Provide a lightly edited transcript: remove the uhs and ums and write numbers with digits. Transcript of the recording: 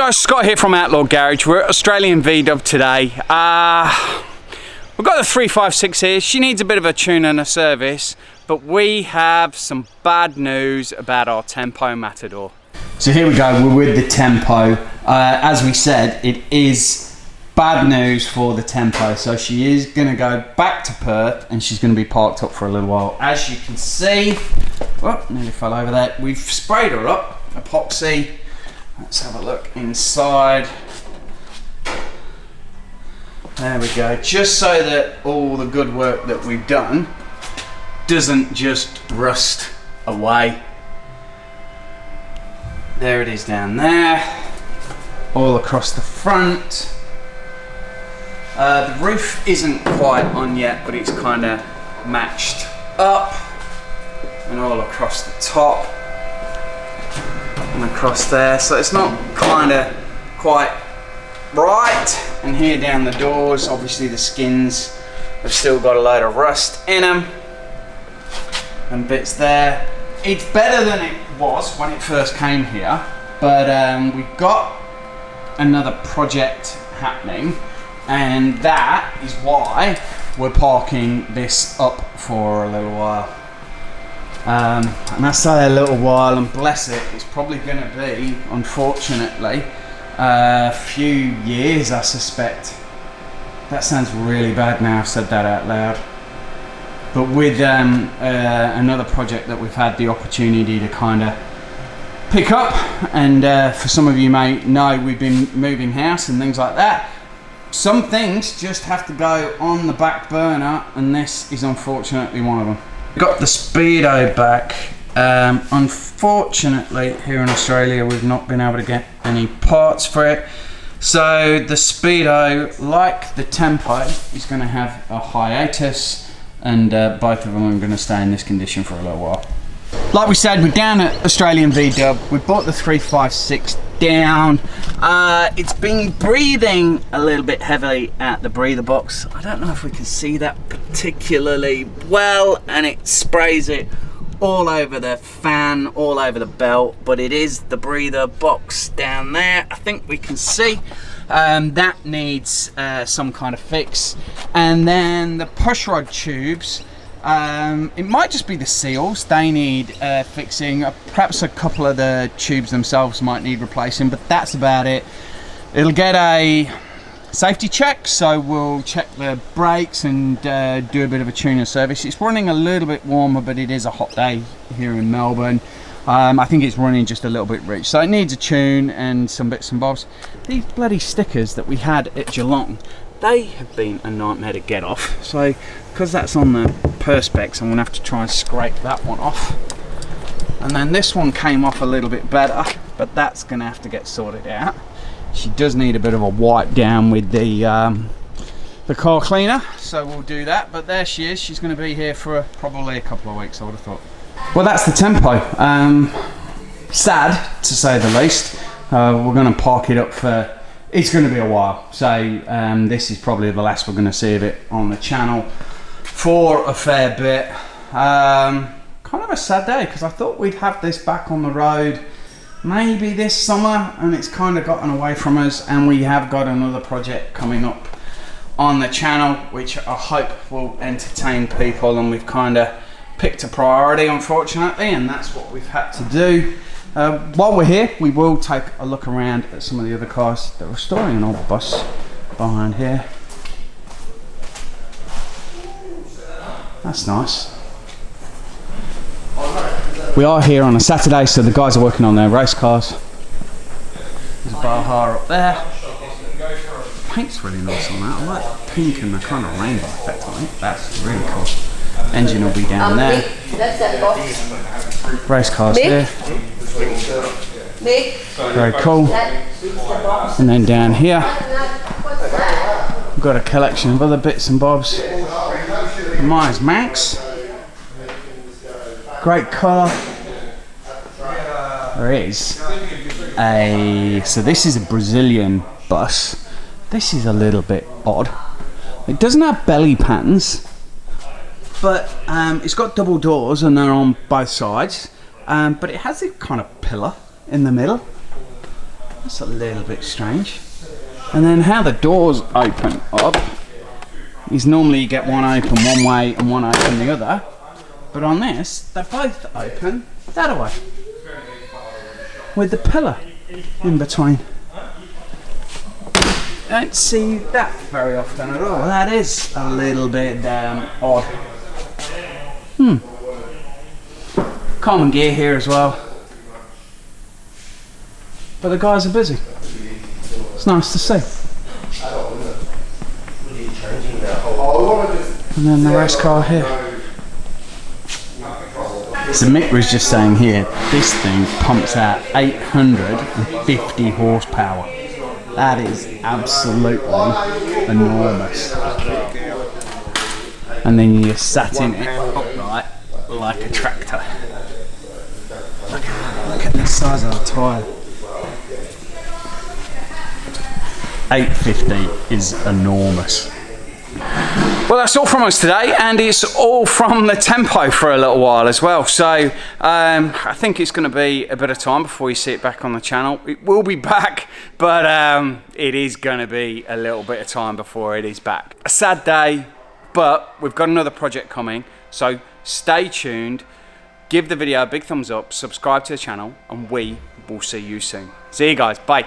guys, Scott here from Outlaw Garage. We're at Australian VW today. We've got the 356 here. She needs a bit of a tune and a service, but we have some bad news about our Tempo Matador. So here we go, we're with the Tempo. As we said, it is bad news for the Tempo. So she is going to go back to Perth and she's going to be parked up for a little while. As you can see, oh, nearly fell over there. We've sprayed her up, epoxy. Let's have a look inside. There we go. Just so that all the good work that we've done doesn't just rust away. There it is down there. All across the front. The roof isn't quite on yet, but it's kind of matched up. And all across the top. And across there, so it's not kind of quite right. And here down the doors, obviously the skins have still got a load of rust in them and bits there. It's better than it was when it first came here, but we've got another project happening, and that is why we're parking this up for a little while. And I say a little while, and bless it, it's probably going to be, unfortunately, a few years, I suspect. That sounds really bad now I've said that out loud. But with another project that we've had the opportunity to kind of pick up, and for some of you may know, we've been moving house and things like that. Some things just have to go on the back burner, and this is unfortunately one of them. Got the Speedo back. Unfortunately, here in Australia, we've not been able to get any parts for it. So the Speedo, like the Tempo, is going to have a hiatus, and both of them are going to stay in this condition for a little while. Like we said, we're down at Australian VW. We bought the 356 down. It's been breathing a little bit heavily at the breather box. I don't know if we can see that particularly well, and it sprays it all over the fan, all over the belt, but it is the breather box down there. I think we can see that needs some kind of fix. And then the push rod tubes, it might just be the seals, they need fixing. Perhaps a couple of the tubes themselves might need replacing, but that's about it. It'll get a safety check, so we'll check the brakes and do a bit of a tuner service. It's running a little bit warmer, but it is a hot day here in Melbourne. I think it's running just a little bit rich, so it needs a tune and some bits and bobs. These bloody stickers that we had at Geelong, they have been a nightmare to get off. So because that's on the Perspex, I'm gonna have to try and scrape that one off. And then this one came off a little bit better, but that's gonna have to get sorted out. She does need a bit of a wipe down with the car cleaner, so we'll do that. But there she is. She's going to be here for probably a couple of weeks, I would have thought. Well, that's the Tempo. Sad, to say the least. We're going to park it up for, it's going to be a while. So this is probably the last we're going to see of it on the channel for a fair bit. Kind of a sad day, because I thought we'd have this back on the road maybe this summer, and it's kind of gotten away from us, and we have got another project coming up on the channel which I hope will entertain people, and we've kind of picked a priority, unfortunately, and that's what we've had to do. While we're here, we will take a look around at some of the other cars. They're restoring an old bus behind here. That's nice. We are here on a Saturday, so the guys are working on their race cars. There's a Baja up there. The paint's really nice on that. I like the pink and the kind of rainbow effect on it. That's really cool. Engine will be down there. That's that box. Race cars here. Very cool. And then down here, we've got a collection of other bits and bobs. Mine's Max. Great car. There is so this is a Brazilian bus. This is a little bit odd. It doesn't have belly patterns, but it's got double doors and they're on both sides, but it has a kind of pillar in the middle. That's a little bit strange. And then how the doors open up is normally you get one open one way and one open the other. But on this, they're both open that way. With the pillar in between. Don't see that very often at all. That is a little bit odd. Common gear here as well. But the guys are busy. It's nice to see. And then the race car here. So Mick was just saying here, this thing pumps out 850 horsepower. That is absolutely enormous. And then you just sat in it upright like a tractor. Look at the size of the tyre. 850 is enormous. Well, that's all from us today, and it's all from the Tempo for a little while as well. So I think it's going to be a bit of time before you see it back on the channel. It will be back, but it is going to be a little bit of time before it is back. A sad day, but we've got another project coming, so stay tuned. Give the video a big thumbs up, subscribe to the channel, and we will see you soon. See you guys, bye.